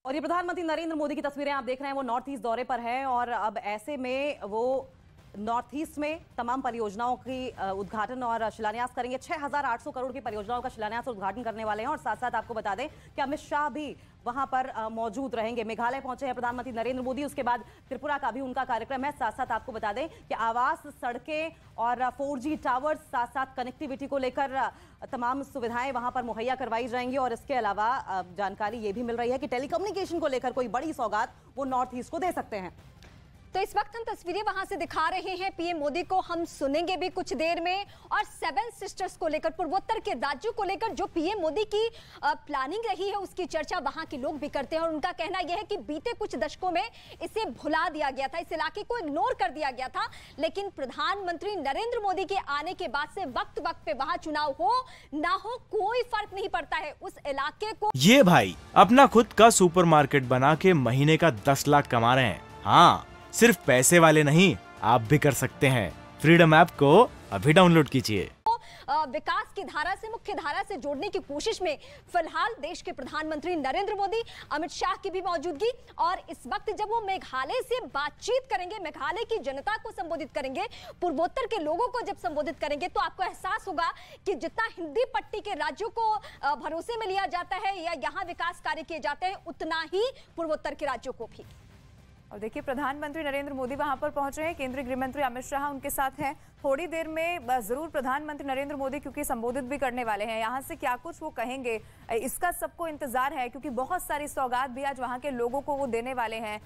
और ये प्रधानमंत्री नरेंद्र मोदी की तस्वीरें आप देख रहे हैं, वो नॉर्थ ईस्ट दौरे पर है और अब ऐसे में वो नॉर्थ ईस्ट में तमाम परियोजनाओं की उद्घाटन और शिलान्यास करेंगे। 6,800 करोड़ की परियोजनाओं का शिलान्यास और उद्घाटन करने वाले हैं। और साथ साथ आपको बता दें कि अमित शाह भी वहां पर मौजूद रहेंगे। मेघालय पहुंचे हैं प्रधानमंत्री नरेंद्र मोदी, उसके बाद त्रिपुरा का भी उनका कार्यक्रम है। साथ साथ आपको बता दें कि आवास, सड़कें और 4G टावर्स, साथ साथ कनेक्टिविटी को लेकर तमाम सुविधाएं वहां पर मुहैया करवाई जाएंगी। और इसके अलावा जानकारी ये भी मिल रही है कि टेलीकम्युनिकेशन को लेकर कोई बड़ी सौगात वो नॉर्थ ईस्ट को दे सकते हैं। तो इस वक्त हम तस्वीरें वहां से दिखा रहे हैं पीएम मोदी को, हम सुनेंगे भी कुछ देर में। और 7 सिस्टर्स को लेकर, पूर्वोत्तर के राज्यों को लेकर जो पीएम मोदी की प्लानिंग रही है उसकी चर्चा वहां के लोग भी करते हैं। और उनका कहना यह है कि बीते कुछ दशकों में इसे भुला दिया गया था, इस इलाके को इग्नोर कर दिया गया था। लेकिन प्रधानमंत्री नरेंद्र मोदी के आने के बाद से वक्त वक्त पे वहां चुनाव हो ना हो कोई फर्क नहीं पड़ता है उस इलाके को। ये भाई अपना खुद का सुपरमार्केट बना के महीने का 10 लाख कमा रहे हैं। हाँ, सिर्फ पैसे वाले नहीं, आप भी कर सकते हैं। फ्रीडम ऐप को अभी डाउनलोड कीजिए। विकास की धारा से मुख्य धारा से जोड़ने की कोशिश में फिलहाल देश के प्रधानमंत्री नरेंद्र मोदी, अमित शाह की भी मौजूदगी। और इस वक्त जब वो मेघालय से बातचीत करेंगे, मेघालय की जनता को संबोधित करेंगे, पूर्वोत्तर के लोगों को जब संबोधित करेंगे, तो आपको एहसास होगा कि जितना हिंदी पट्टी के राज्यों को भरोसे में लिया जाता है या यहाँ विकास कार्य किए जाते हैं, उतना ही पूर्वोत्तर के राज्यों को भी। और देखिए, प्रधानमंत्री नरेंद्र मोदी वहां पर पहुंचे हैं, केंद्रीय गृह मंत्री अमित शाह उनके साथ हैं। थोड़ी देर में जरूर प्रधानमंत्री नरेंद्र मोदी क्योंकि संबोधित भी करने वाले हैं, यहां से क्या कुछ वो कहेंगे इसका सबको इंतजार है, क्योंकि बहुत सारी सौगात भी आज वहां के लोगों को वो देने वाले हैं।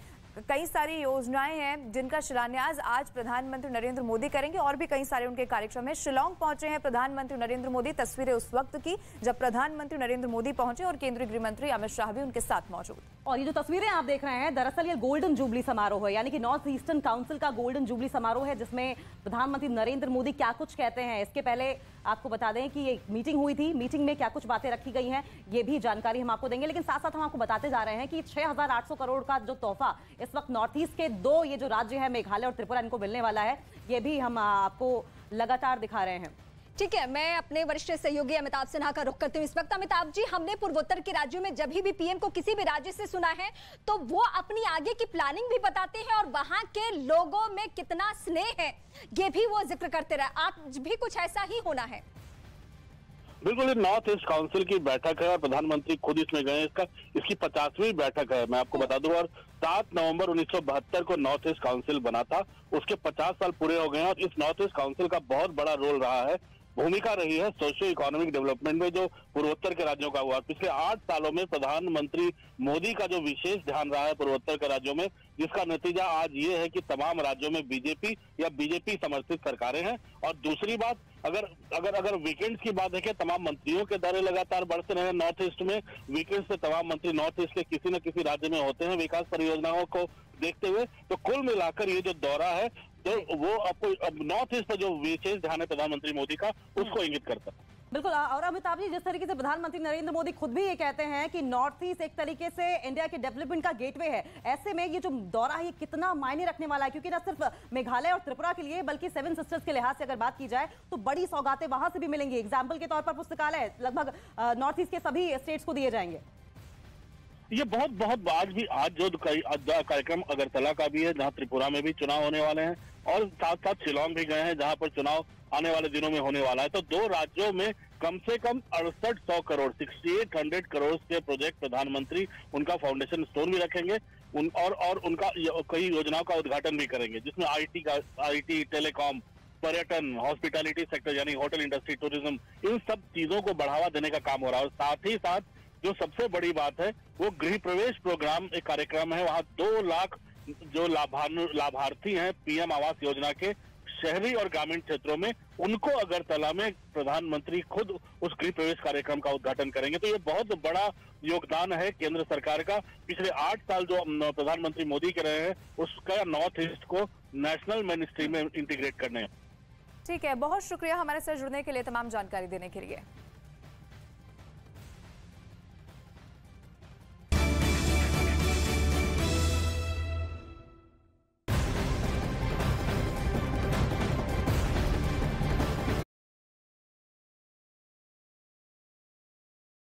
कई सारी योजनाएं हैं जिनका शिलान्यास आज प्रधानमंत्री नरेंद्र मोदी करेंगे और भी कई सारे उनके कार्यक्रम है। शिलांग पहुंचे हैं प्रधानमंत्री नरेंद्र मोदी, तस्वीरें उस वक्त की जब प्रधानमंत्री नरेंद्र मोदी पहुंचे और केंद्रीय गृह मंत्री अमित शाह भी उनके साथ मौजूद। और ये जो तस्वीरें आप देख रहे हैं, दरअसल ये गोल्डन जुबली समारोह है, यानी कि नॉर्थ ईस्टर्न काउंसिल का गोल्डन जुबली समारोह है, जिसमें प्रधानमंत्री नरेंद्र मोदी क्या कुछ कहते हैं। इसके पहले आपको बता दें कि ये मीटिंग हुई थी, मीटिंग में क्या कुछ बातें रखी गई हैं, ये भी जानकारी हम आपको देंगे। लेकिन साथ साथ हम आपको बताते जा रहे हैं कि 6,800 करोड़ का जो तोहफा इस वक्त नॉर्थ ईस्ट के दो ये जो राज्य है मेघालय और त्रिपुरा, इनको मिलने वाला है, ये भी हम आपको लगातार दिखा रहे हैं। ठीक है, मैं अपने वरिष्ठ सहयोगी अमिताभ सिन्हा का रुख करती हूँ इस वक्त। अमिताभ जी, हमने पूर्वोत्तर के राज्यों में जब भी पीएम को किसी भी राज्य से सुना है तो वो अपनी आगे की प्लानिंग भी बताते हैं और वहां के लोगों में कितना स्नेह है ये भी वो जिक्र करते रहे। आज भी कुछ ऐसा ही होना है। बिल्कुल, ये नॉर्थ ईस्ट काउंसिल की बैठक है और प्रधानमंत्री खुद इसमें गए। इसकी 50वीं बैठक है, मैं आपको बता दूं। और 7 नवंबर 1972 को नॉर्थ ईस्ट काउंसिल बना था, उसके 50 साल पूरे हो गए हैं। और इस नॉर्थ ईस्ट काउंसिल का बहुत बड़ा रोल रहा है, भूमिका रही है सोशियो इकोनॉमिक डेवलपमेंट में जो पूर्वोत्तर के राज्यों का हुआ। पिछले 8 सालों में प्रधानमंत्री मोदी का जो विशेष ध्यान रहा है पूर्वोत्तर के राज्यों में, जिसका नतीजा आज ये है कि तमाम राज्यों में बीजेपी या बीजेपी समर्थित सरकारें हैं। और दूसरी बात, अगर वीकेंड्स की बात है कि तमाम मंत्रियों के दौरे लगातार बढ़ते रहे नॉर्थ ईस्ट में। वीकेंड्स से तमाम मंत्री नॉर्थ ईस्ट के किसी न किसी राज्य में होते हैं विकास परियोजनाओं को देखते हुए। तो कुल मिलाकर ये जो दौरा है, तो वो आपको नॉर्थ ईस्ट पर जो विशेष ध्यान है प्रधानमंत्री मोदी का, उसको इंगित करता है। बिल्कुल। और अमिताभ जी, जिस तरीके से प्रधानमंत्री नरेंद्र मोदी खुद भी ये कहते हैं कि नॉर्थ ईस्ट एक तरीके से इंडिया के डेवलपमेंट का गेटवे है, ऐसे में ये जो दौरा है ये कितना मायने रखने वाला है? क्योंकि न सिर्फ मेघालय और त्रिपुरा के लिए बल्कि 7 सिस्टर्स के लिहाज से अगर बात की जाए तो बड़ी सौगातें वहां से भी मिलेंगी। एग्जाम्पल के तौर पर पुस्तकालय लगभग नॉर्थ ईस्ट के सभी स्टेट्स को दिए जाएंगे। ये बहुत आज जो कार्यक्रम अगरतला का भी है, जहां त्रिपुरा में भी चुनाव होने वाले हैं, और साथ साथ शिलांग भी गए हैं जहां पर चुनाव आने वाले दिनों में होने वाला है। तो 2 राज्यों में कम से कम 6800 करोड़ 6800 करोड़ के प्रोजेक्ट प्रधानमंत्री उनका फाउंडेशन स्टोन भी रखेंगे और उनका कई योजनाओं का उद्घाटन भी करेंगे, जिसमें आईटी, टेलीकॉम, पर्यटन, हॉस्पिटैलिटी सेक्टर यानी होटल इंडस्ट्री, टूरिज्म, इन सब चीजों को बढ़ावा देने का काम हो रहा है। और साथ ही साथ जो सबसे बड़ी बात है वो गृह प्रवेश प्रोग्राम एक कार्यक्रम है। वहाँ 2 लाख जो लाभार्थी हैं पीएम आवास योजना के शहरी और ग्रामीण क्षेत्रों में, उनको अगरतला में प्रधानमंत्री खुद उस गृह प्रवेश कार्यक्रम का उद्घाटन करेंगे। तो ये बहुत बड़ा योगदान है केंद्र सरकार का। पिछले 8 साल जो प्रधानमंत्री मोदी के रहे हैं उसका नॉर्थ ईस्ट को नेशनल मिनिस्ट्री में इंटीग्रेट करने। ठीक है, बहुत शुक्रिया हमारे साथ जुड़ने के लिए, तमाम जानकारी देने के लिए।